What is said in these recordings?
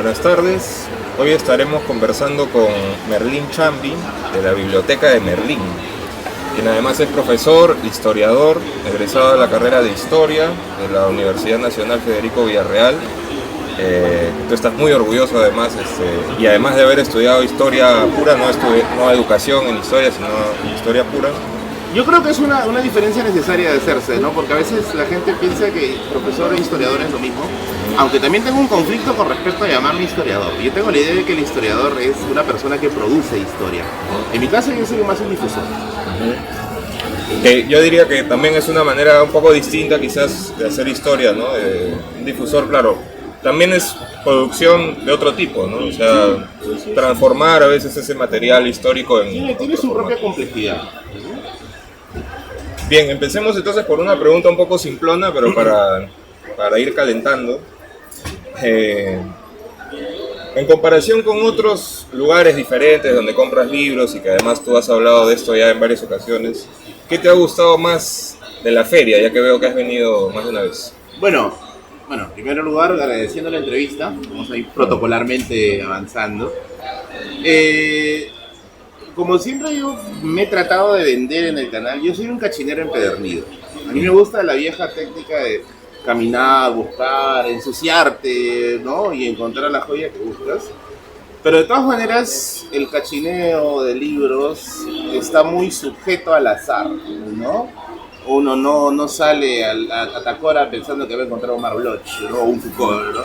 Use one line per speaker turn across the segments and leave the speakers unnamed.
Buenas tardes, hoy estaremos conversando con Merlín Chambi de la Biblioteca de Merlín, quien además es profesor, historiador, egresado de la carrera de Historia de la Universidad Nacional Federico Villarreal. Tú estás muy orgulloso además, y además de haber estudiado historia pura, no educación en historia, sino historia pura.
Yo creo que es una diferencia necesaria de hacerse, ¿no? Porque a veces la gente piensa que profesor e historiador es lo mismo, aunque también tengo un conflicto con respecto a llamarme historiador. Yo tengo la idea de que el historiador es una persona que produce historia. En mi caso yo soy más un difusor.
Que yo diría que también es una manera un poco distinta quizás de hacer historia, ¿no? Un difusor, claro, también es producción de otro tipo, ¿no? O sea, transformar a veces ese material histórico en...
Tiene su propia complejidad.
Bien, empecemos entonces por una pregunta un poco simplona, pero para ir calentando. En comparación con otros lugares diferentes donde compras libros y que además tú has hablado de esto ya en varias ocasiones, ¿qué te ha gustado más de la feria, ya que veo que has venido más de una vez?
Bueno, en primer lugar, agradeciendo la entrevista, vamos a ir protocolarmente avanzando. Como siempre yo me he tratado de vender en el canal, yo soy un cachinero empedernido. A mí me gusta la vieja técnica de caminar, buscar, ensuciarte, ¿no? Y encontrar la joya que buscas. Pero de todas maneras, el cachineo de libros está muy sujeto al azar, ¿no? Uno no sale a Tacora pensando que va a encontrar un Marloch, ¿no? O un Foucault, ¿no?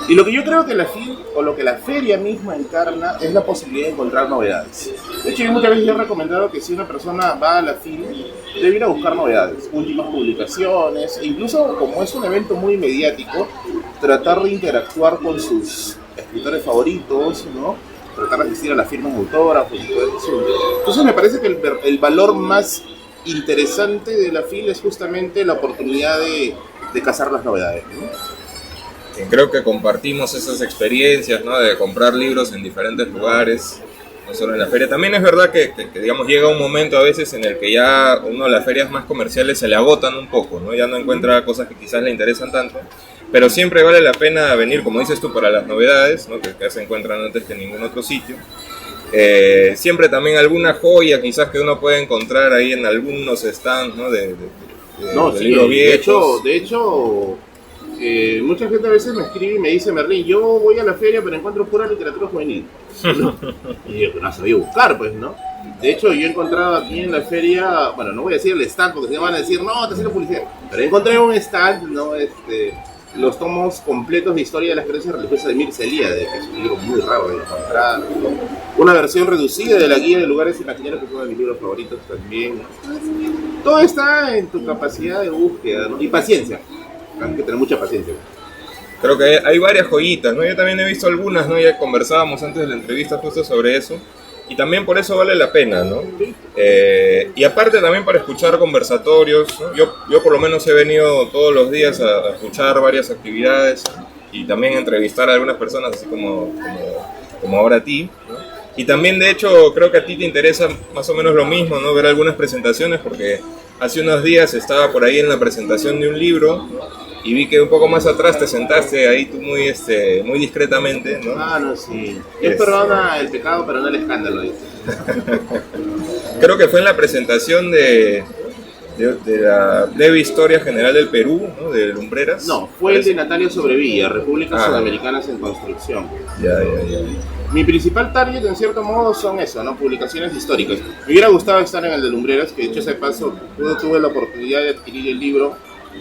Y lo que yo creo que la FIL, o lo que la feria misma encarna, es la posibilidad de encontrar novedades. De hecho, yo muchas veces he recomendado que si una persona va a la FIL, debe ir a buscar novedades, últimas publicaciones, e incluso como es un evento muy mediático, tratar de interactuar con sus escritores favoritos, ¿no? Tratar de asistir a las firmas de autógrafos y todo eso. Entonces me parece que el valor más interesante de la FIL es justamente la oportunidad de cazar las novedades, ¿no?
Creo que compartimos esas experiencias, ¿no? De comprar libros en diferentes lugares, no solo en la feria. También es verdad que digamos, llega un momento a veces en el que ya las ferias más comerciales se le agotan un poco, ¿no? Ya no encuentra cosas que quizás le interesan tanto, pero siempre vale la pena venir, como dices tú, para las novedades, ¿no? Que se encuentran antes que en ningún otro sitio. Siempre también alguna joya quizás que uno puede encontrar ahí en algunos stands, ¿no? De libros viejos.
De hecho, mucha gente a veces me escribe y me dice: Merlín, yo voy a la feria pero encuentro pura literatura juvenil, ¿no? Y yo no sabía buscar, pues, ¿no? De hecho, yo he encontrado aquí en la feria, bueno, no voy a decir el stand porque se van a decir, no, te haciendo publicidad, pero encontré un stand, ¿no? Los tomos completos de historia de las creencias religiosas de Mircea Eliade, que es un libro muy raro de encontrar, ¿no? Una versión reducida de la guía de lugares imaginarios, que es uno de mis libros favoritos también, ¿no? Todo está en tu capacidad de búsqueda, ¿no? Y paciencia. Hay que tener mucha paciencia.
Creo que hay varias joyitas, ¿no? Yo también he visto algunas, ¿no? Ya conversábamos antes de la entrevista justo sobre eso. Y también por eso vale la pena, ¿no? Y aparte también para escuchar conversatorios, ¿no? Yo por lo menos he venido todos los días a escuchar varias actividades y también entrevistar a algunas personas, así como ahora a ti, ¿no? Y también, de hecho, creo que a ti te interesa más o menos lo mismo, ¿no? Ver algunas presentaciones, porque hace unos días estaba por ahí en la presentación de un libro, ¿no? Y vi que un poco más atrás te sentaste ahí tú muy discretamente, ¿no?
Ah, no, sí. Dios perdona el pecado, pero no el escándalo, dice.
Creo que fue en la presentación de la breve historia general del Perú, ¿no? De Lumbreras.
No, fue el de Natalio Sobrevilla, Repúblicas Sudamericanas en Construcción.
Ya.
Mi principal target, en cierto modo, son eso, ¿no? Publicaciones históricas. Me hubiera gustado estar en el de Lumbreras, que de hecho, ese paso, tuve la oportunidad de adquirir el libro,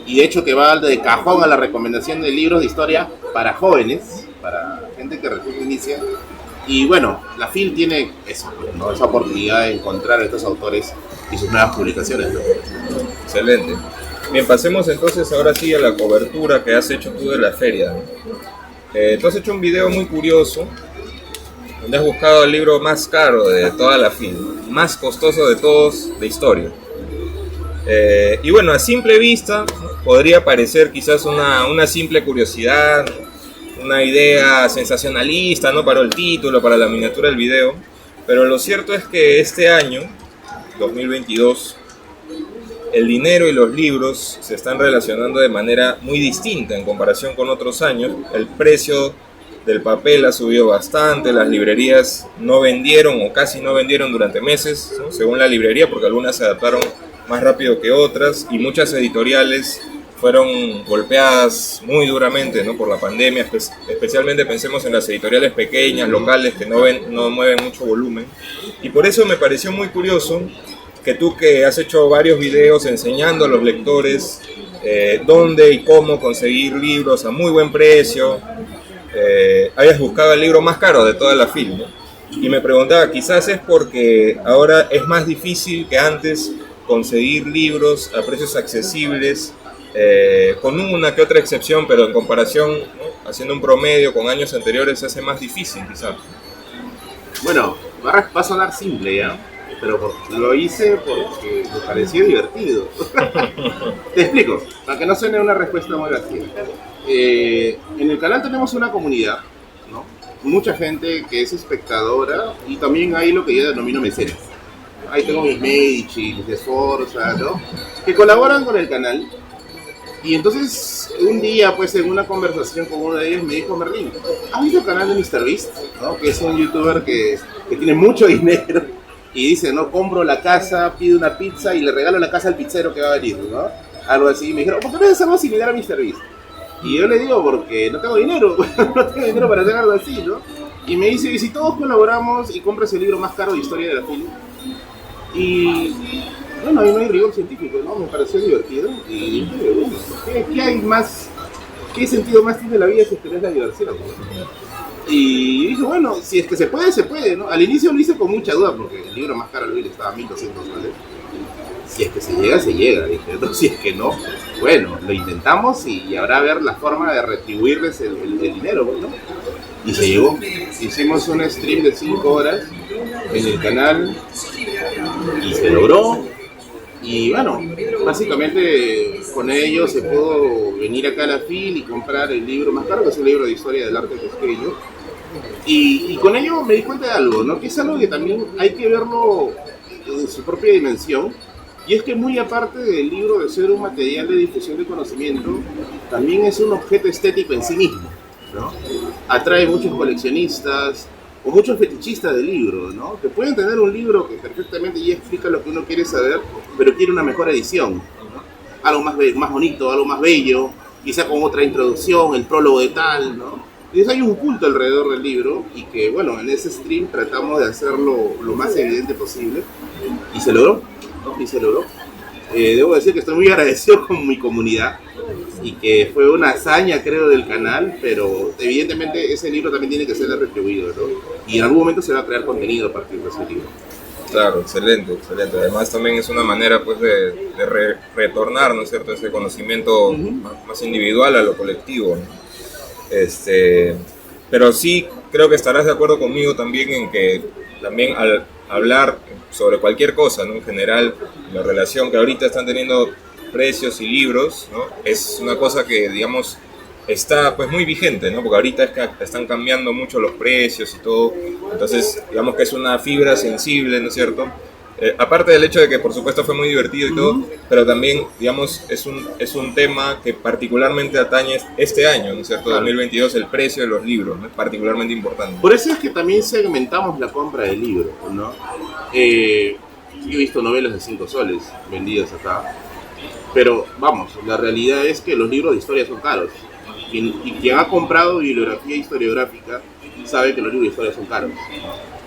y de hecho que va de cajón a la recomendación de libros de historia para jóvenes, para gente que recién inicia. Y bueno, la FIL tiene eso, ¿no? Esa oportunidad de encontrar a estos autores y sus nuevas publicaciones, ¿no?
Excelente. Bien, pasemos entonces ahora sí a la cobertura que has hecho tú de la feria, ¿no? Tú has hecho un video muy curioso donde has buscado el libro más caro de toda la FIL, más costoso de todos de historia. Y bueno, a simple vista podría parecer quizás una simple curiosidad, una idea sensacionalista, ¿no? Para el título, para la miniatura del video, pero lo cierto es que este año, 2022, el dinero y los libros se están relacionando de manera muy distinta en comparación con otros años. El precio del papel ha subido bastante, las librerías no vendieron o casi no vendieron durante meses, ¿no? Según la librería, porque algunas se adaptaron más rápido que otras y muchas editoriales fueron golpeadas muy duramente, ¿no? Por la pandemia, especialmente pensemos en las editoriales pequeñas, locales, que no mueven mucho volumen. Y por eso me pareció muy curioso que tú, que has hecho varios videos enseñando a los lectores dónde y cómo conseguir libros a muy buen precio, hayas buscado el libro más caro de toda la FIL, ¿no? Y me preguntaba, quizás es porque ahora es más difícil que antes conseguir libros a precios accesibles, con una que otra excepción, pero en comparación, ¿no? Haciendo un promedio con años anteriores, se hace más difícil quizás.
Bueno, va a sonar simple ya, pero lo hice porque me pareció divertido. Te explico, para que no suene una respuesta muy vacía. En el canal tenemos una comunidad, ¿no? Mucha gente que es espectadora y también hay lo que yo denomino mecenas. Ahí tengo mis Medici, mis Esforza, ¿no? Que colaboran con el canal. Y entonces, un día, pues, en una conversación con uno de ellos, me dijo: Merlín, ¿has visto el canal de MrBeast? ¿No? Que es un youtuber que tiene mucho dinero y dice, no, compro la casa, pide una pizza y le regalo la casa al pizzero que va a venir, ¿no? Algo así. Y me dijeron, ¿por qué no haces algo similar a MrBeast? Y yo le digo, porque no tengo dinero, no tengo dinero para hacer algo así, ¿no? Y me dice, ¿y si todos colaboramos y compras el libro más caro de historia de la film? Y bueno, ahí no hay rigor científico, ¿no? Me pareció divertido y dije, bueno, ¿qué hay más? ¿Qué sentido más tiene la vida si tenés la diversión, ¿no? Y dije, bueno, si es que se puede, ¿no? Al inicio lo hice con mucha duda porque el libro más caro del estaba a 1200 dólares. Si es que se llega, dije. Entonces, si es que no, bueno, lo intentamos y habrá ver la forma de retribuirles el dinero, ¿no? Y se llegó. Hicimos un stream de 5 horas en el canal y se logró. Y bueno, básicamente con ello se pudo venir acá a la FIL y comprar el libro más caro, que es un libro de historia del arte pesqueño. Y con ello me di cuenta de algo, ¿no? Que es algo que también hay que verlo en su propia dimensión. Y es que muy aparte del libro de ser un material de difusión de conocimiento, también es un objeto estético en sí mismo, ¿no? Atrae muchos coleccionistas o muchos fetichistas del libro, ¿no? Que pueden tener un libro que perfectamente ya explica lo que uno quiere saber, pero quiere una mejor edición, ¿no? Algo más bonito, algo más bello, quizá con otra introducción, el prólogo de tal, ¿no? Entonces hay un culto alrededor del libro y que, bueno, en ese stream tratamos de hacerlo lo más evidente posible y se logró, ¿no? Y se logró. Debo decir que estoy muy agradecido con mi comunidad y que fue una hazaña, creo, del canal, pero evidentemente ese libro también tiene que ser retribuido, ¿no? Y en algún momento se va a crear contenido a partir de ese libro.
Claro, excelente, excelente. Además también es una manera, pues, de retornar, ¿no es cierto?, ese conocimiento más individual a lo colectivo, ¿no? Pero sí creo que estarás de acuerdo conmigo también en que también al hablar sobre cualquier cosa, ¿no? En general, la relación que ahorita están teniendo precios y libros, ¿no? Es una cosa que, digamos, está pues muy vigente, ¿no? Porque ahorita es que están cambiando mucho los precios y todo, entonces digamos que es una fibra sensible, ¿no es cierto? Aparte del hecho de que por supuesto fue muy divertido y todo, pero también, digamos, es un tema que particularmente atañe este año, ¿no es cierto? Claro. 2022, el precio de los libros, ¿no? Es particularmente importante.
Por eso es que también segmentamos la compra de libros, ¿no? Yo he visto novelas de 5 soles vendidas acá, pero vamos, la realidad es que los libros de historia son caros. Y quien ha comprado bibliografía historiográfica sabe que los libros de historia son caros.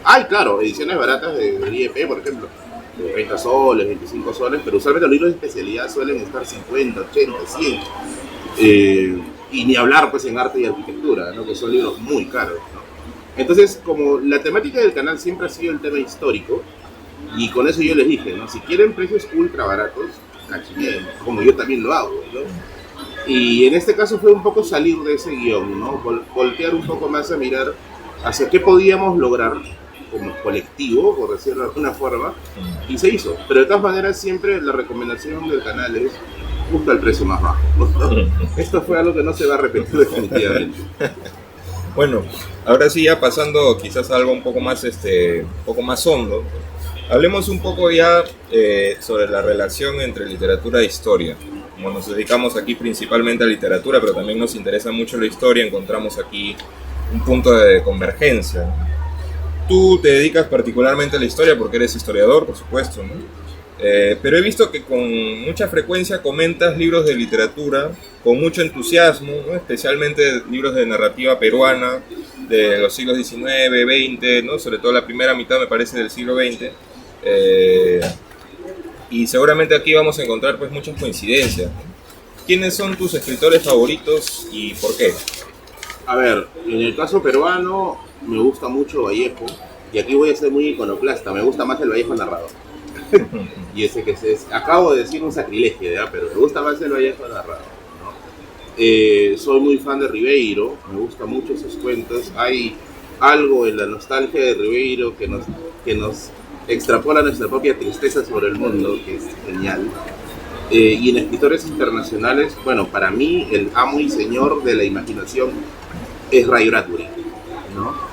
Hay, claro, ediciones baratas del IEP, por ejemplo, de 30 soles, 25 soles, pero usualmente los libros de especialidad suelen estar 50, 80, 100. Y ni hablar pues en arte y arquitectura, ¿no? Que son libros muy caros, ¿no? Entonces, como la temática del canal siempre ha sido el tema histórico, y con eso yo les dije, ¿no? Si quieren precios ultra baratos, cachimeen, como yo también lo hago, ¿no? Y en este caso fue un poco salir de ese guión, ¿no? Voltear un poco más a mirar hacia qué podíamos lograr como colectivo, por decirlo de alguna forma, y se hizo. Pero de todas maneras siempre la recomendación del canal es busca el precio más bajo. Esto fue algo que no se va a repetir definitivamente.
Bueno, ahora sí, ya pasando quizás a algo un poco más hondo, hablemos un poco ya sobre la relación entre literatura e historia. Como nos dedicamos aquí principalmente a literatura, pero también nos interesa mucho la historia, encontramos aquí un punto de convergencia, ¿no? Tú te dedicas particularmente a la historia porque eres historiador, por supuesto, ¿no? Pero he visto que con mucha frecuencia comentas libros de literatura con mucho entusiasmo, ¿no? Especialmente libros de narrativa peruana de los siglos XIX, XX, ¿no? Sobre todo la primera mitad, me parece, del siglo XX. Y seguramente aquí vamos a encontrar pues muchas coincidencias, ¿no? ¿Quiénes son tus escritores favoritos y por qué?
A ver, en el caso peruano me gusta mucho Vallejo, y aquí voy a ser muy iconoclasta, me gusta más el Vallejo narrador. Y ese que acabo de decir un sacrilegio, ¿ya? Pero me gusta más el Vallejo narrador, ¿no? Soy muy fan de Ribeiro, me gusta mucho sus cuentos. Hay algo en la nostalgia de Ribeiro que nos extrapola nuestra propia tristeza sobre el mundo, que es genial. Y en escritores internacionales, bueno, para mí el amo y señor de la imaginación es Ray Bradbury, ¿no?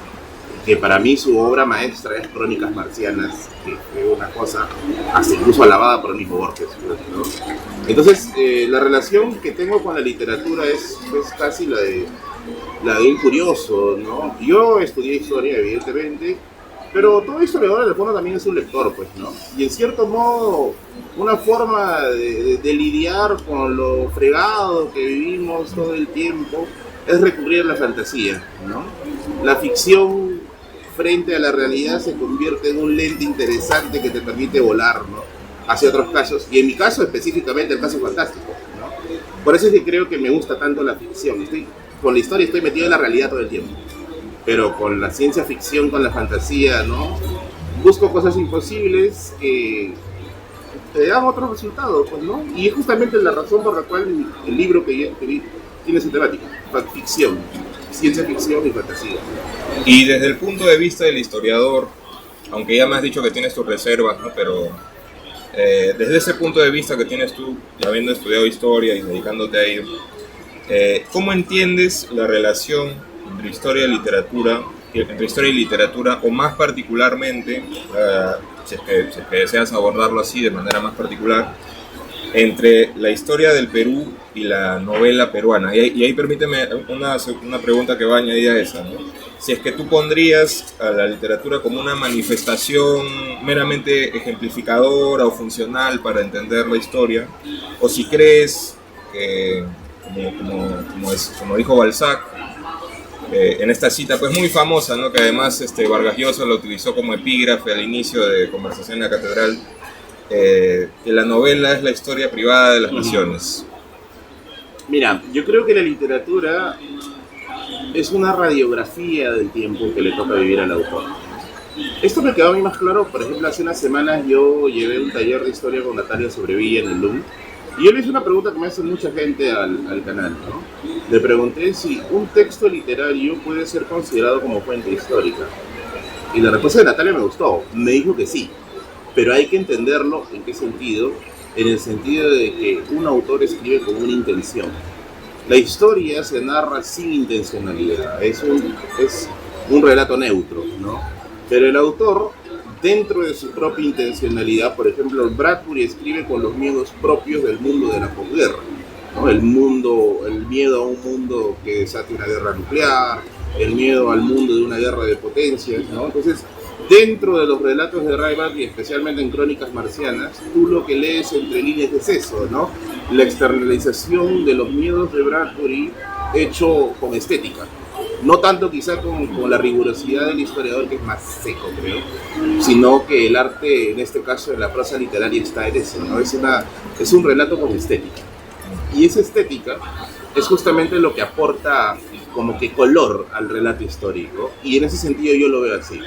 Que para mí su obra maestra es Crónicas Marcianas, que es una cosa hasta incluso alabada por el mismo Borges, ¿no? Entonces, la relación que tengo con la literatura es casi la de un curioso, ¿no? Yo estudié historia, evidentemente, pero todo historiador en el fondo también es un lector, pues, ¿no? Y en cierto modo, una forma de lidiar con lo fregado que vivimos todo el tiempo es recurrir a la fantasía, ¿no? La ficción frente a la realidad se convierte en un lente interesante que te permite volar, ¿no? Hacia otros casos, y en mi caso específicamente el caso fantástico, ¿no? Por eso es que creo que me gusta tanto la ficción. Con la historia estoy metido en la realidad todo el tiempo, pero con la ciencia ficción, con la fantasía, ¿no? Busco cosas imposibles que te dan otros resultados, pues, ¿no? Y es justamente la razón por la cual el libro que yo escribí tiene esa temática: ficción, ciencia ficción y fantasía.
Y desde el punto de vista del historiador, aunque ya me has dicho que tienes tus reservas, ¿no? Pero desde ese punto de vista que tienes tú, habiendo estudiado historia y dedicándote a ello, ¿cómo entiendes la relación entre historia y literatura, o más particularmente, si es que deseas abordarlo así de manera más particular, entre la historia del Perú y la novela peruana? Y ahí permíteme una pregunta que va añadida a esa, ¿no? Si es que tú pondrías a la literatura como una manifestación meramente ejemplificadora o funcional para entender la historia, o si crees que, como dijo Balzac, en esta cita pues muy famosa, ¿no? Que además Vargas Llosa lo utilizó como epígrafe al inicio de Conversación en la Catedral, que la novela es la historia privada de las naciones.
Mira, yo creo que la literatura es una radiografía del tiempo que le toca vivir al autor. Esto me quedó a mí más claro, por ejemplo, hace unas semanas yo llevé un taller de historia con Natalia Sobrevilla en el LUM, y yo le hice una pregunta que me hace mucha gente al canal, ¿no? Le pregunté si un texto literario puede ser considerado como fuente histórica. Y la respuesta de Natalia me gustó, me dijo que sí, pero hay que entenderlo. ¿En qué sentido? En el sentido de que un autor escribe con una intención. La historia se narra sin intencionalidad, es un relato neutro, ¿no? Pero el autor, dentro de su propia intencionalidad, por ejemplo, Bradbury escribe con los miedos propios del mundo de la posguerra, ¿no? El miedo a un mundo que desate una guerra nuclear, el miedo al mundo de una guerra de potencias, ¿no? Entonces, dentro de los relatos de Ray Bradbury, especialmente en Crónicas Marcianas, tú lo que lees entre líneas es eso, ¿no? La externalización de los miedos de Bradbury hecho con estética. No tanto quizá con la rigurosidad del historiador, que es más seco, creo, sino que el arte, en este caso en la prosa literaria, está en eso, ¿no? Es un relato con estética. Y esa estética es justamente lo que aporta como que color al relato histórico, y en ese sentido yo lo veo así,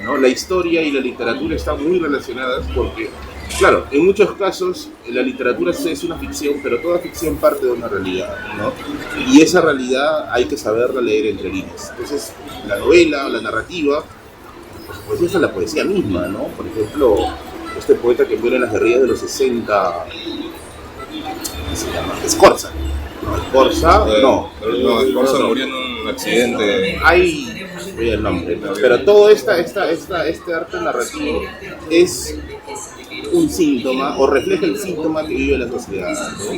¿no? La historia y la literatura están muy relacionadas porque, claro, en muchos casos la literatura es una ficción, pero toda ficción parte de una realidad, ¿no? Y esa realidad hay que saberla leer entre líneas. Entonces, la novela, la narrativa, pues esa es la poesía misma, ¿no? Por ejemplo, este poeta que muere en las guerrillas de los 60, ¿cómo se llama? Scorza. Scorza
murió en un accidente.
Hay, voy el nombre, pero todo este arte narrativo es un síntoma, o refleja el síntoma que vive la sociedad, ¿no?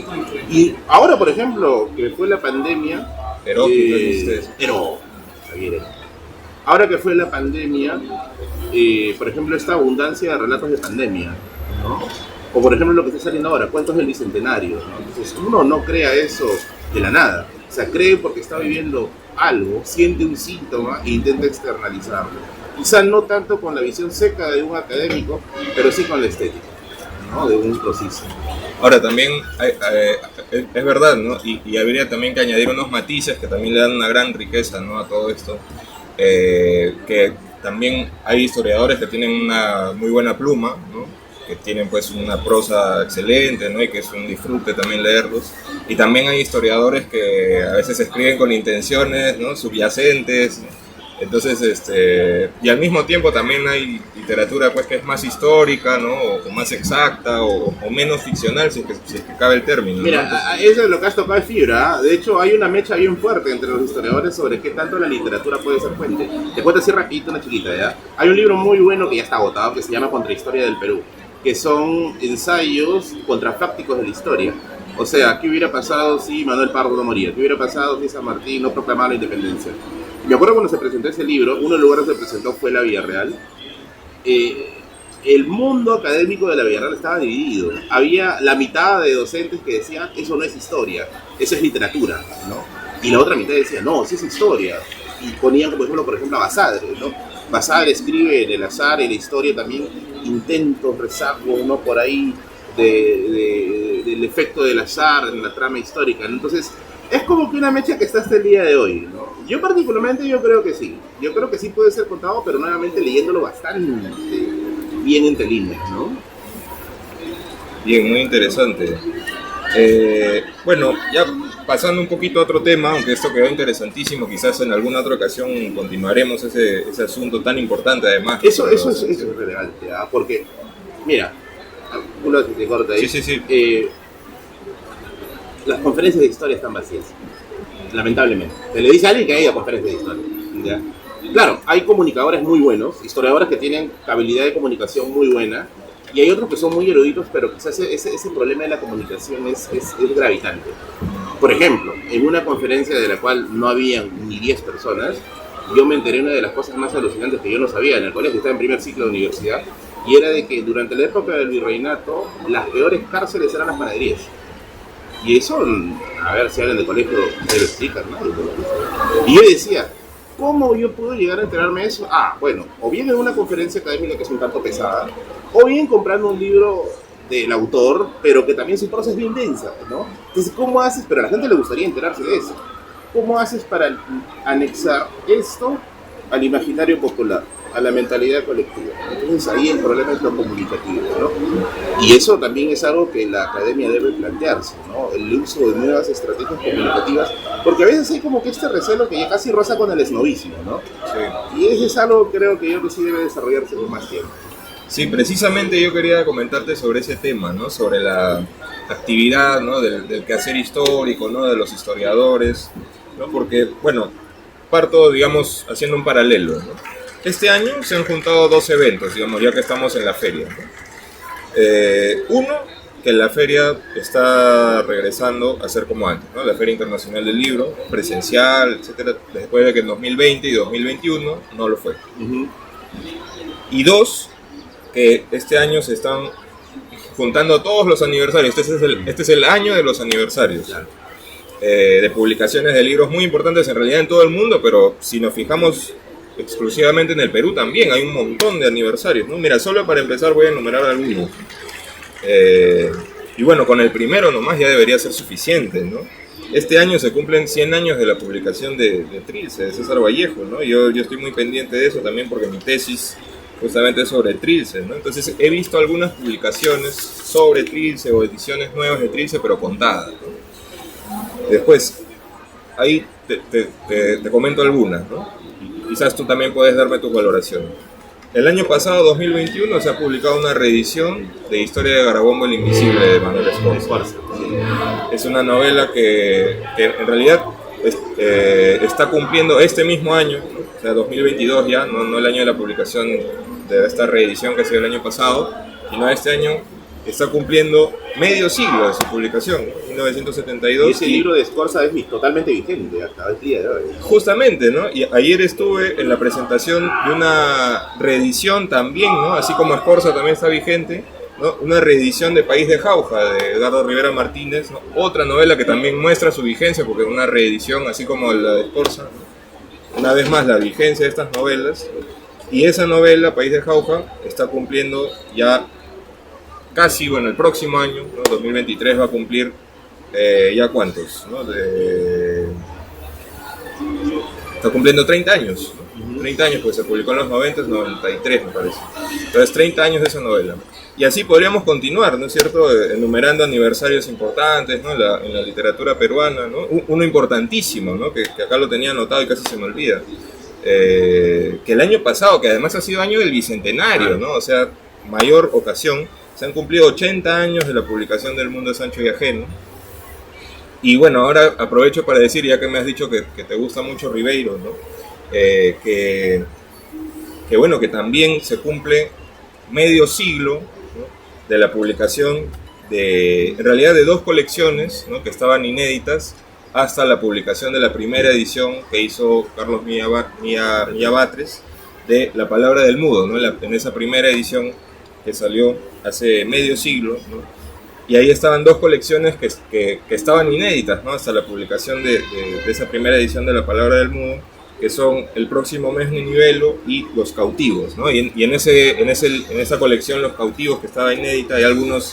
Y ahora, por ejemplo, que fue la pandemia, Javier. Ahora que fue la pandemia, por ejemplo, esta abundancia de relatos de pandemia, ¿no? O por ejemplo lo que está saliendo ahora, cuentos del Bicentenario, ¿no? Entonces uno no crea eso de la nada, o sea, cree porque está viviendo algo, siente un síntoma e intenta externalizarlo. Quizá no tanto con la visión seca de un académico, pero sí con la estética, ¿no? De un prosista.
Ahora también es verdad, ¿no? Y habría también que añadir unos matices que también le dan una gran riqueza, ¿no? A todo esto. Que también hay historiadores que tienen una muy buena pluma, ¿no? Que tienen pues una prosa excelente, ¿no? Y que es un disfrute también leerlos. Y también hay historiadores que a veces escriben con intenciones, ¿no? Subyacentes, ¿no? Entonces, y al mismo tiempo también hay literatura pues que es más histórica, ¿no? O más exacta, o menos ficcional, si es que cabe el término, ¿no?
Mira,
Entonces,
eso es lo que has tocado de fibra, ¿eh? De hecho hay una mecha bien fuerte entre los historiadores sobre qué tanto la literatura puede ser fuente. Te cuento así rapidito una chiquita, ¿ya? Hay un libro muy bueno que ya está agotado que se llama Contrahistoria del Perú, que son ensayos contrafácticos de la historia. O sea, ¿qué hubiera pasado si Manuel Pardo no moría? ¿Qué hubiera pasado si San Martín no proclamaba la independencia? Me acuerdo cuando se presentó ese libro, uno de los lugares que se presentó fue la Villarreal. El mundo académico de la Villarreal estaba dividido. Había la mitad de docentes que decían, eso no es historia, eso es literatura, ¿no? Y la otra mitad decía, no, sí es historia. Y ponían, por ejemplo, a Basadre, ¿no? Basadre escribe en El azar y la historia también intentos, rezagos, ¿no? Por ahí del efecto del azar en la trama histórica, ¿no? Entonces, es como que una mecha que está hasta el día de hoy, ¿no? Yo particularmente yo creo que sí. Yo creo que sí puede ser contado, pero nuevamente leyéndolo bastante bien entre líneas, ¿no?
bien, muy interesante. Bueno, ya pasando un poquito a otro tema, aunque esto quedó interesantísimo, quizás en alguna otra ocasión continuaremos ese asunto tan importante además.
Eso es relevante, ¿ah? Porque, mira, uno te corta ahí.
Sí, sí, sí.
Las conferencias de historia están vacías, lamentablemente. Te le dice a alguien que haya conferencias de historia, ¿ya? Claro, hay comunicadores muy buenos, historiadores que tienen habilidad de comunicación muy buena, y hay otros que son muy eruditos, pero quizás ese problema de la comunicación es gravitante. Por ejemplo, en una conferencia de la cual no habían ni 10 personas, yo me enteré una de las cosas más alucinantes que yo no sabía en el colegio, estaba en primer ciclo de universidad, y era de que durante la época del virreinato, las peores cárceles eran las panaderías. Y eso, a ver si hablan de colegio, me lo explican, ¿no? Y yo decía, ¿cómo yo puedo llegar a enterarme de eso? Ah, bueno, o bien en una conferencia académica que es un tanto pesada, o bien comprando un libro del autor, pero que también su prosa es bien densa, ¿no? Entonces, ¿cómo haces? Pero a la gente le gustaría enterarse de eso. ¿Cómo haces para anexar esto al imaginario popular, a la mentalidad colectiva? Entonces ahí el problema es lo comunicativo, ¿no? Y eso también es algo que la academia debe plantearse, ¿no? El uso de nuevas estrategias comunicativas, porque a veces hay como que este recelo que ya casi roza con el esnovismo, ¿no?
Sí.
Y ese es algo, creo que yo que sí debe desarrollarse con más tiempo.
Sí, precisamente yo quería comentarte sobre ese tema, ¿no? Sobre la actividad, ¿no? del quehacer histórico, ¿no? De los historiadores, ¿no? Porque, bueno, parto, digamos, haciendo un paralelo, ¿no? Este año se han juntado dos eventos, digamos, ya que estamos en la feria, ¿no? Uno, que la feria está regresando a ser como antes, ¿no? La Feria Internacional del Libro, presencial, etcétera, después de que en 2020 y 2021 no lo fue.
Uh-huh.
Y dos, que este año se están juntando todos los aniversarios. Este es el año de los aniversarios.
Claro.
De publicaciones de libros muy importantes en realidad en todo el mundo, pero si nos fijamos exclusivamente en el Perú también hay un montón de aniversarios, ¿no? Mira, solo para empezar voy a enumerar algunos. Y bueno, con el primero nomás ya debería ser suficiente, ¿no? Este año se cumplen 100 años de la publicación de Trilce, de César Vallejo, ¿no? Yo estoy muy pendiente de eso también porque mi tesis justamente es sobre Trilce, ¿no? Entonces he visto algunas publicaciones sobre Trilce o ediciones nuevas de Trilce, pero contadas, ¿no? Después, ahí te comento algunas, ¿no? Y quizás tú también puedes darme tu valoración. El año pasado, 2021, se ha publicado una reedición de Historia de Garabombo el Invisible de Manuel Esforza. Es una novela que en realidad está cumpliendo este mismo año, ¿no? O sea, 2022 ya, no el año de la publicación de esta reedición que ha sido el año pasado, sino este año está cumpliendo medio siglo de su publicación, ¿no? 1972.
Y ese libro de Scorza es totalmente vigente hasta el día de hoy.
Justamente, ¿no? Y ayer estuve en la presentación de una reedición también, ¿no? Así como Scorza también está vigente, ¿no? Una reedición de País de Jauja, de Edgardo Rivera Martínez, ¿no? Otra novela que también muestra su vigencia, porque es una reedición, así como la de Scorza, ¿no? Una vez más la vigencia de estas novelas. Y esa novela, País de Jauja, está cumpliendo ya casi, bueno, el próximo año, ¿no? 2023 va a cumplir ya cuántos, ¿no? Está cumpliendo 30 años, ¿no? 30 años, pues se publicó en los 90, 93 me parece. Entonces 30 años de esa novela. Y así podríamos continuar, ¿no es cierto? Enumerando aniversarios importantes, ¿no? En la literatura peruana, ¿no? Uno importantísimo, ¿no? Que acá lo tenía anotado y casi se me olvida. Que el año pasado, que además ha sido año del Bicentenario, ¿no? O sea, mayor ocasión, se han cumplido 80 años de la publicación del Mundo es Ancho y Ajeno. Y bueno, ahora aprovecho para decir, ya que me has dicho que te gusta mucho Ribeiro, ¿no? Que bueno, que también se cumple medio siglo, ¿no? De la publicación en realidad de dos colecciones, ¿no? Que estaban inéditas hasta la publicación de la primera edición que hizo Carlos Milla Batres de La Palabra del Mudo, ¿no? En esa primera edición que salió hace medio siglo, ¿no? Y ahí estaban dos colecciones que estaban inéditas, ¿no? Hasta la publicación de esa primera edición de La Palabra del Mudo, que son El Próximo Mes de Nivelo y Los Cautivos, ¿no? Y en esa colección Los Cautivos, que estaba inédita, hay algunos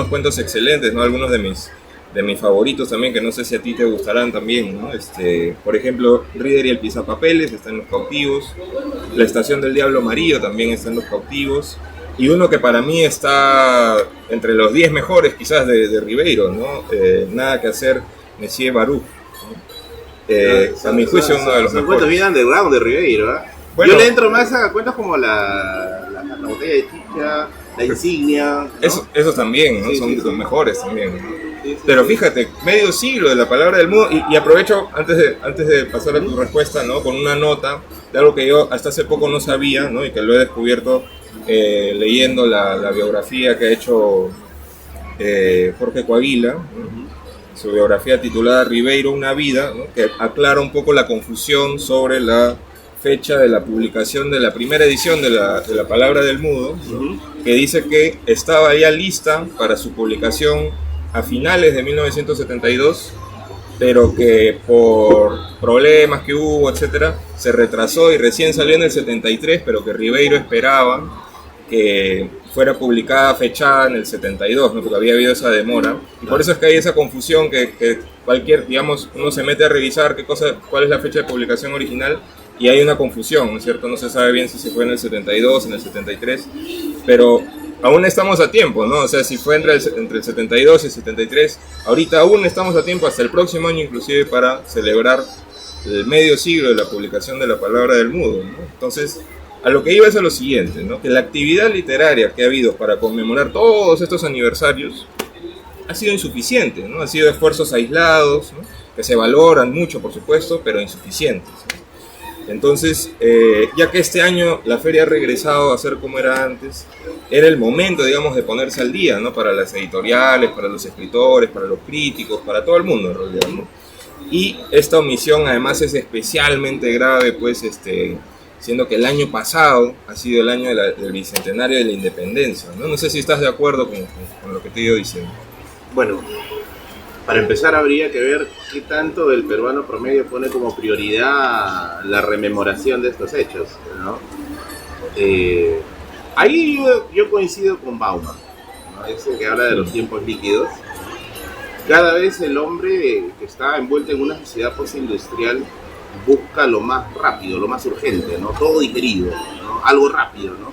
cuentos excelentes, ¿no? Algunos de mis favoritos también, que no sé si a ti te gustarán también, ¿no? Por ejemplo, Reader y el Pisapapeles está en Los Cautivos, La Estación del Diablo Amarillo también está en Los Cautivos, y uno que para mí está entre los 10 mejores quizás de Ribeiro, ¿no? Nada que hacer, Monsieur Baruch, ¿no? A mi juicio uno de los
son
mejores.
cuentos bien underground de Ribeiro, ¿eh?
Bueno,
yo le entro más a cuentos como la botella de chicha, La Insignia, ¿no?
Esos también, ¿no?
Sí,
Son
sí,
los
sí.
mejores también, ¿no?
Sí, sí,
Pero
sí.
fíjate, medio siglo de La Palabra del Mudo, y aprovecho antes de pasar a tu respuesta, ¿no? Con una nota de algo que yo hasta hace poco no sabía, ¿no? Y que lo he descubierto leyendo la biografía que ha hecho Jorge Coaguila, ¿no? Su biografía titulada Ribeiro, una vida, ¿no? Que aclara un poco la confusión sobre la fecha de la publicación de la primera edición de la Palabra del Mudo, ¿no? Que dice que estaba ya lista para su publicación a finales de 1972, pero que por problemas que hubo, etcétera, se retrasó y recién salió en el 73, pero que Ribeiro esperaba que fuera publicada fechada en el 72, ¿no? Porque había habido esa demora. Y por eso es que hay esa confusión que cualquier, digamos, uno se mete a revisar cuál es la fecha de publicación original y hay una confusión, ¿no es cierto? No se sabe bien si se fue en el 72, en el 73, pero aún estamos a tiempo, ¿no? O sea, si fue entre el 72 y el 73, ahorita aún estamos a tiempo, hasta el próximo año inclusive, para celebrar el medio siglo de la publicación de La Palabra del Mudo, ¿no? Entonces, a lo que iba es a lo siguiente, ¿no? Que la actividad literaria que ha habido para conmemorar todos estos aniversarios ha sido insuficiente, ¿no? Han sido esfuerzos aislados, ¿no? Que se valoran mucho, por supuesto, pero insuficientes, ¿no? Entonces, ya que este año la feria ha regresado a ser como era antes, era el momento, digamos, de ponerse al día, ¿no? Para las editoriales, para los escritores, para los críticos, para todo el mundo, en realidad, ¿no? Y esta omisión además es especialmente grave, pues, siendo que el año pasado ha sido el año del Bicentenario de la Independencia, ¿no? No sé si estás de acuerdo con lo que te he ido diciendo.
Bueno, para empezar habría que ver qué tanto el peruano promedio pone como prioridad la rememoración de estos hechos, ¿no? Ahí yo coincido con Bauman, ¿no? Ese que habla de los tiempos líquidos. Cada vez el hombre que está envuelto en una sociedad postindustrial busca lo más rápido, lo más urgente, ¿no? Todo digerido, ¿no? Algo rápido, ¿no?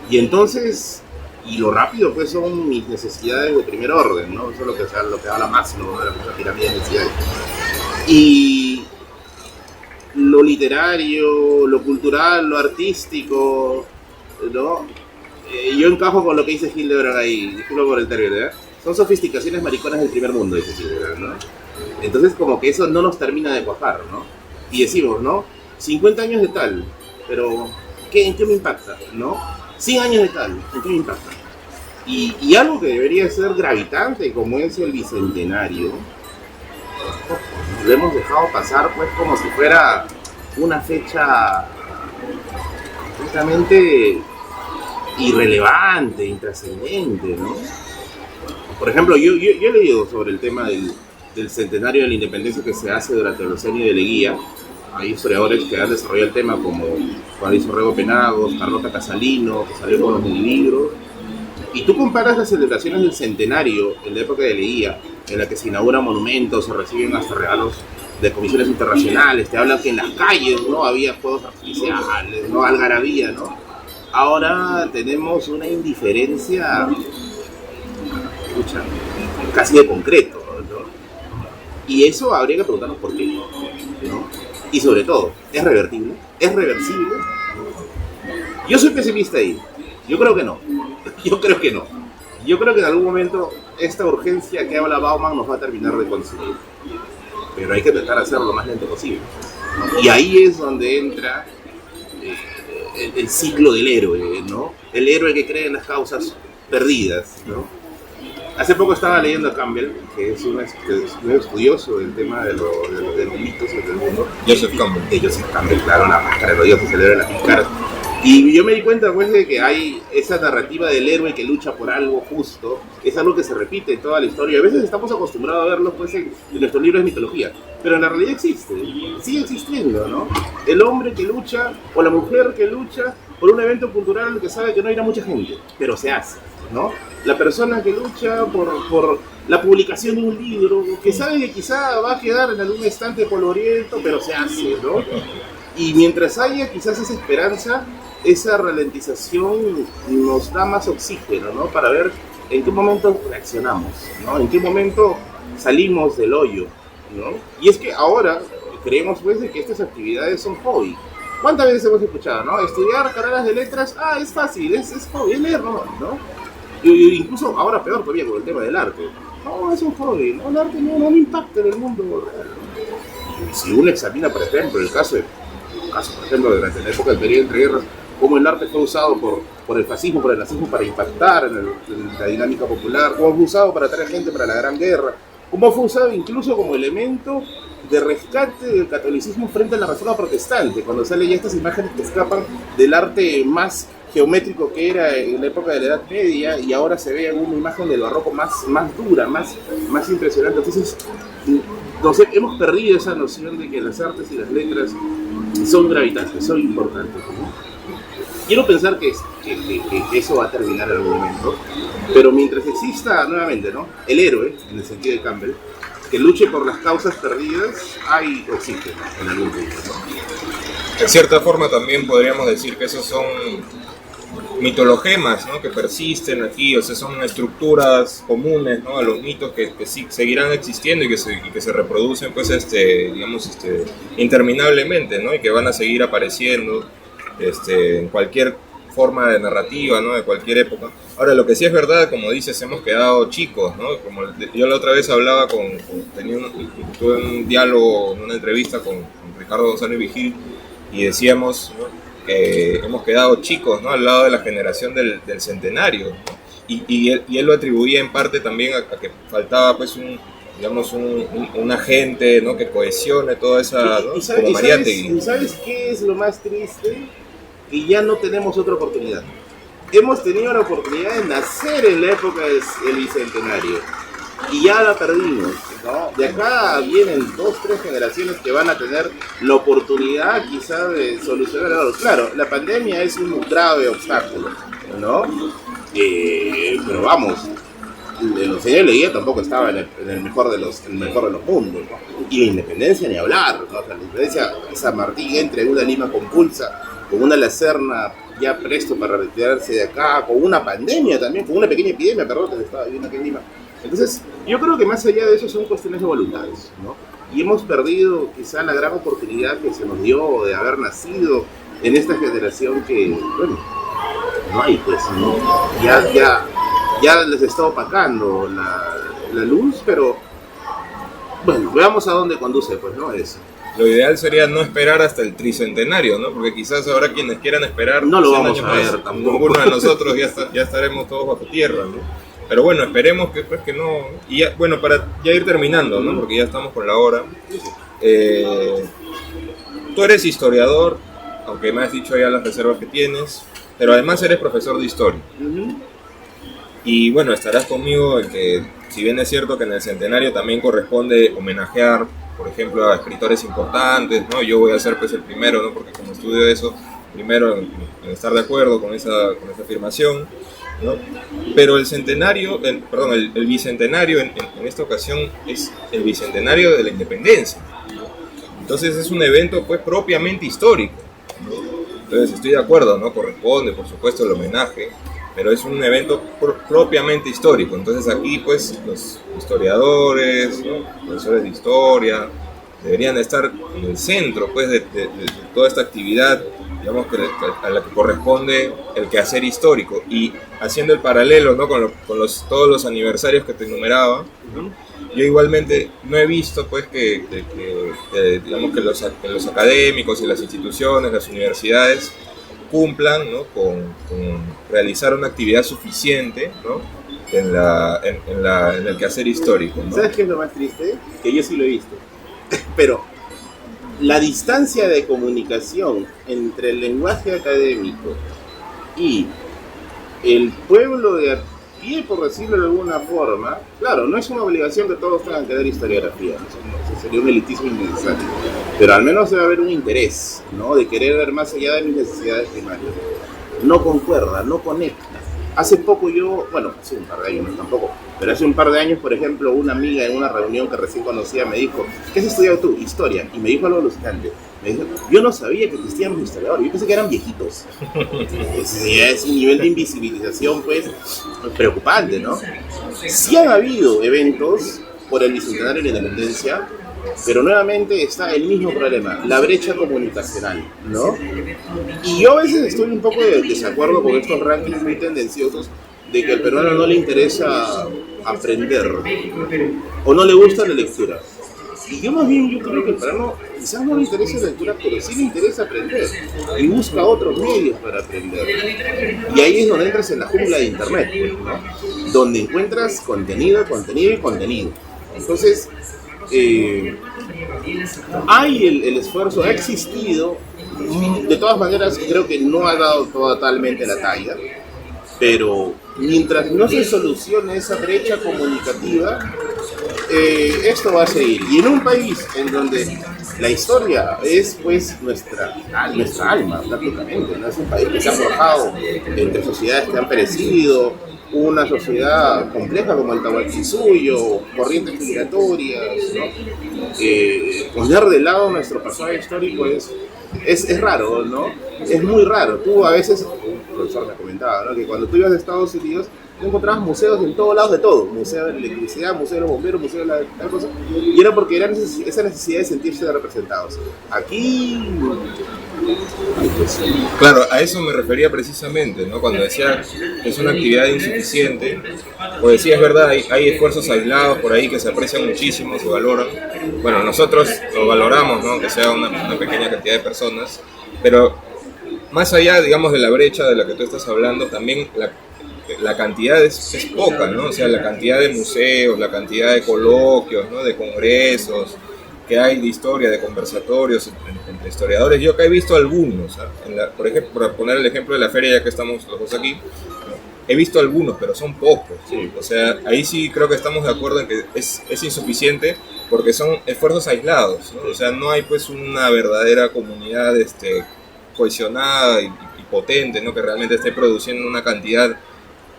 Y entonces, y lo rápido pues son mis necesidades de primer orden, ¿no? Eso es lo que habla Maslow, ¿no? La pirámide de necesidades. Y lo literario, lo cultural, lo artístico, ¿no? Yo encajo con lo que dice Hildebrand ahí, disculpa por el término, ¿eh? Son sofisticaciones mariconas del primer mundo, dice Hildebrand, ¿no? Entonces como que eso no nos termina de cuajar, ¿no? Y decimos, ¿no? 50 años de tal, pero ¿en qué me impacta, no? 100 años de tal, ¿en qué me impacta? Y algo que debería ser gravitante, como es el bicentenario, lo hemos dejado pasar pues como si fuera una fecha completamente irrelevante, intrascendente, ¿no? Por ejemplo, yo he leído sobre el tema del centenario de la independencia que se hace durante el decenio de Leguía. Hay historiadores que han desarrollado el tema como Juan Luis Orrego Penagos, Carlota Casalino, que salió con los libros. Y tú comparas las celebraciones del centenario en la época de Leguía, en la que se inauguran monumentos, se reciben hasta regalos de comisiones internacionales, te hablan que en las calles no había fuegos artificiales, no algarabía, ¿no? Ahora tenemos una indiferencia, escucha, casi de concreto, ¿no? Y eso habría que preguntarnos por qué, ¿no? Y sobre todo, ¿es revertible? ¿Es reversible? Yo soy pesimista ahí. Yo creo que no. Yo creo que no. Yo creo que en algún momento esta urgencia que habla Bauman nos va a terminar de consumir. Pero hay que tratar de hacerlo lo más lento posible, ¿no? Y ahí es donde entra el ciclo del héroe, ¿no? El héroe que cree en las causas perdidas, ¿no? Hace poco estaba leyendo a Campbell, que es un estudioso del tema de los mitos del mundo.
Joseph Campbell.
Joseph Campbell, claro, La máscara de los dioses, el héroe de las mil caras. Y yo me di cuenta pues de que hay esa narrativa del héroe que lucha por algo justo, es algo que se repite en toda la historia. A veces estamos acostumbrados a verlo pues en nuestros libros de mitología, pero en la realidad existe, sigue existiendo, ¿no? El hombre que lucha o la mujer que lucha por un evento cultural que sabe que no irá mucha gente, pero se hace, ¿no? La persona que lucha por la publicación de un libro, que sabe que quizá va a quedar en algún estante polvoriento, pero se hace, ¿no? Y mientras haya quizás esa esperanza, esa ralentización nos da más oxígeno, ¿no? Para ver en qué momento reaccionamos, ¿no? En qué momento salimos del hoyo, ¿no? Y es que ahora creemos pues de que estas actividades son hobby. ¿Cuántas veces hemos escuchado, no? Estudiar carreras de letras, es fácil, es hobby, es leer, ¿no? Y incluso ahora peor todavía con el tema del arte. No, es un hobby, ¿no? El arte no impacta en el mundo real. Y si uno examina, por ejemplo, el caso, por ejemplo, durante la época del periodo entre guerras, cómo el arte fue usado por el fascismo, por el nazismo para impactar en la dinámica popular, cómo fue usado para traer gente para la Gran Guerra, cómo fue usado incluso como elemento de rescate del catolicismo frente a la reforma protestante, cuando salen ya estas imágenes que escapan del arte más geométrico que era en la época de la Edad Media y ahora se ve una imagen del barroco más dura, más impresionante. Entonces, hemos perdido esa noción de que las artes y las letras son gravitantes, son importantes, ¿no? Quiero pensar que eso va a terminar en algún momento, pero mientras exista nuevamente, ¿no? El héroe, en el sentido de Campbell, que luche por las causas perdidas, hay oxígeno en algún punto, ¿no?
En cierta forma también podríamos decir que esos son mitologemas, ¿no? Que persisten aquí, o sea, son estructuras comunes, ¿no? A los mitos que sí, seguirán existiendo y que se reproducen pues interminablemente, ¿no? Y que van a seguir apareciendo en cualquier forma de narrativa, ¿no? De cualquier época. Ahora, lo que sí es verdad, como dices, hemos quedado chicos, ¿no? Como yo la otra vez hablaba tuve un diálogo, una entrevista con Ricardo González Vigil, y decíamos, ¿no? Que hemos quedado chicos, ¿no? Al lado de la generación del centenario, ¿no? Y él lo atribuía en parte también a que faltaba pues un agente, ¿no? Que cohesione toda esa, ¿no? Como Mariátegui.
¿Y sabes qué es lo más triste? Que ya no tenemos otra oportunidad. Hemos tenido la oportunidad de nacer en la época del bicentenario y ya la perdimos, ¿no? De acá vienen 2, 3 generaciones que van a tener la oportunidad quizá de solucionar algo. Claro, la pandemia es un grave obstáculo, ¿no? Pero vamos, el señor Leguía tampoco estaba en el mejor de los mundos, ¿no? Y la independencia ni hablar, ¿no? La independencia, San Martín entre una Lima convulsa, con una La Serna ya presto para retirarse de acá, con una pandemia también, con una pequeña epidemia, perdón, que se estaba viviendo aquí en Lima. Entonces, yo creo que más allá de eso son cuestiones de voluntades, ¿no? Y hemos perdido quizá la gran oportunidad que se nos dio de haber nacido en esta generación que, bueno, no hay, pues, ¿no? Ya les está opacando la luz, pero bueno, veamos a dónde conduce, pues, ¿no? Eso.
lo ideal sería no esperar hasta el tricentenario, ¿no? Porque quizás habrá quienes quieran esperar
no lo
100
vamos
años
a ver
más.
tampoco.
Ninguno de nosotros ya estaremos todos bajo tierra, ¿no? Pero bueno, esperemos que, pues, que no... Y ya, bueno, para ya ir terminando, ¿no? Porque ya estamos con la hora. Tú eres historiador, aunque me has dicho ya las reservas que tienes, pero además eres profesor de historia. Y bueno, estarás conmigo en que, si bien es cierto que en el centenario también corresponde homenajear, por ejemplo, a escritores importantes, ¿no? Yo voy a ser pues el primero, ¿no? Porque como estudio eso, primero en estar de acuerdo con esa afirmación, ¿no? Pero el centenario, el bicentenario en esta ocasión es el bicentenario de la independencia. Entonces es un evento pues propiamente histórico, ¿no? Entonces estoy de acuerdo, ¿no? Corresponde, por supuesto, el homenaje, pero es un evento propiamente histórico. Entonces aquí pues los historiadores, ¿no? Profesores de historia, deberían estar en el centro pues de toda esta actividad, digamos, a la que corresponde el quehacer histórico. Y haciendo el paralelo, ¿no? con todos los aniversarios que te enumeraba, yo igualmente no he visto pues digamos, que los académicos y las instituciones, las universidades cumplan, ¿no? con realizar una actividad suficiente, ¿no? en el quehacer histórico, ¿no?
¿Sabes qué es lo más triste? Que yo sí lo he visto. Pero la distancia de comunicación entre el lenguaje académico y el pueblo de a pie, por decirlo de alguna forma, claro, no es una obligación que todos tengan que dar historiografía, ¿no? Sería un elitismo innecesario, pero al menos debe haber un interés, ¿no? De querer ver más allá de mis necesidades primarias. No concuerda, no conecta. Hace poco hace un par de años, no tampoco, pero hace un par de años, por ejemplo, una amiga en una reunión que recién conocía me dijo: ¿qué has estudiado tú? Historia. Y me dijo algo alucinante. Me dijo: yo no sabía que existían los historiadores, yo pensé que eran viejitos. Es un nivel de invisibilización, pues, preocupante, ¿no? Sí han habido eventos por el bicentenario de la independencia, pero nuevamente está el mismo problema, la brecha comunicacional, ¿no? Y yo a veces estoy un poco de desacuerdo con estos rankings muy tendenciosos de que al peruano no le interesa aprender o no le gusta la lectura. Y yo más bien, yo creo que el peruano quizás no le interesa la lectura, pero sí le interesa aprender y busca otros medios para aprender. Y ahí es donde entras en la jungla de internet, ¿no? Donde encuentras contenido. Entonces, hay el esfuerzo, ha existido, de todas maneras creo que no ha dado totalmente la talla, pero mientras no se solucione esa brecha comunicativa, esto va a seguir. Y en un país en donde la historia es pues nuestra alma prácticamente, ¿no? Es un país que se ha forjado entre sociedades que han perecido, una sociedad compleja como el Tahuantinsuyo, corrientes migratorias, ¿no? Poner de lado nuestro pasado histórico es raro, ¿no? Es muy raro. Tú a veces, un profesor me comentaba, ¿no? Que cuando tú ibas a Estados Unidos, tú encontrabas museos en todos lados de todo. Museo de la electricidad, museo de los bomberos, museo de tal cosa. Y era porque era esa necesidad de sentirse representados. Aquí...
Claro, a eso me refería precisamente, ¿no? Cuando decía que es una actividad insuficiente, pues sí, es verdad, hay esfuerzos aislados por ahí que se aprecian muchísimo, se valoran. Bueno, nosotros lo valoramos, ¿no? Que sea una pequeña cantidad de personas, pero más allá, digamos, de la brecha de la que tú estás hablando, también la cantidad es poca, ¿no? O sea, la cantidad de museos, la cantidad de coloquios, ¿no? De congresos que hay de historia, de conversatorios entre historiadores. Yo que he visto algunos, por ejemplo, por poner el ejemplo de la feria, ya que estamos los dos aquí, he visto algunos, pero son pocos.
Sí.
O sea, ahí sí creo que estamos de acuerdo en que es insuficiente porque son esfuerzos aislados, ¿no? O sea, no hay pues una verdadera comunidad cohesionada y potente, ¿no? Que realmente esté produciendo una cantidad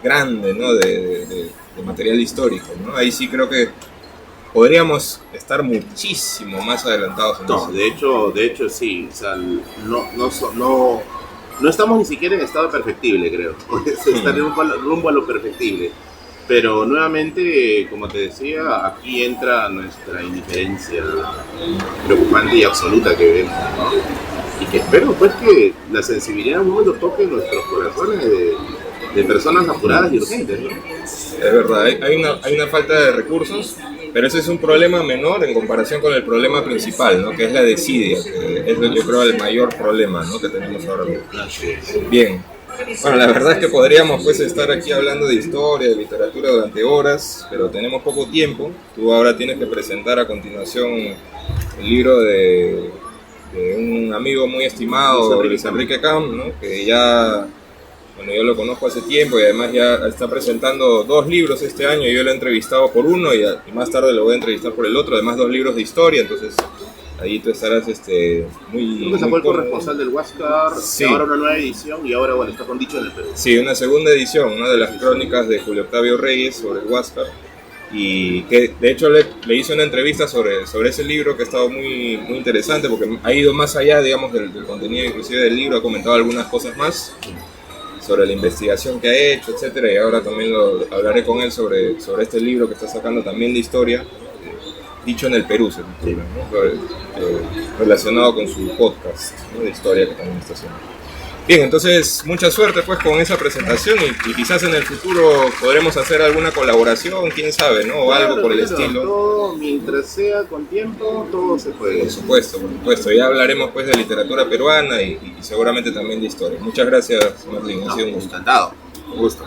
grande, ¿no? de material histórico, ¿no? Ahí sí creo que podríamos estar muchísimo más adelantados en eso.
De hecho sí, o sea, no estamos ni siquiera en estado perfectible, creo. Estar rumbo a lo perfectible. Pero nuevamente, como te decía, aquí entra nuestra indiferencia preocupante y absoluta que vemos, ¿no? Y que espero pues que la sensibilidad en un momento toque nuestros corazones de personas apuradas y urgentes, ¿no?
Es verdad, hay una falta de recursos, pero ese es un problema menor en comparación con el problema principal, ¿no? Que es la desidia, que es yo creo el mayor problema, ¿no? Que tenemos ahora mismo. Bien. Bueno, la verdad es que podríamos pues estar aquí hablando de historia, de literatura durante horas, pero tenemos poco tiempo. Tú ahora tienes que presentar a continuación el libro de un amigo muy estimado, Luis Enrique Camp, ¿no? Que ya, bueno, yo lo conozco hace tiempo y además ya está presentando 2 libros este año. Yo lo he entrevistado por uno y más tarde lo voy a entrevistar por el otro, además 2 libros de historia, entonces ahí tú estarás muy...
Creo que sacó el corresponsal del Huáscar,
sí.
Ahora una nueva edición y ahora, bueno, está con Dicho en el Perú.
Sí, una segunda edición, una de las crónicas de Julio Octavio Reyes sobre el Huáscar, y que de hecho le hice una entrevista sobre ese libro que ha estado muy interesante porque ha ido más allá, digamos, del contenido inclusive del libro, ha comentado algunas cosas más sobre la investigación que ha hecho, etcétera, y ahora también hablaré con él sobre este libro que está sacando también de historia, Dicho en el Perú, se titula, ¿no? Relacionado con su podcast, ¿no? De historia que también está haciendo. Bien, entonces mucha suerte pues con esa presentación y quizás en el futuro podremos hacer alguna colaboración, quién sabe, ¿no? O algo por el estilo.
Todo, mientras sea con tiempo, todo se puede.
Por supuesto. Ya hablaremos pues de literatura peruana y seguramente también de historia. Muchas gracias, Martín. Ha sido un gusto.
Encantado.
Un gusto.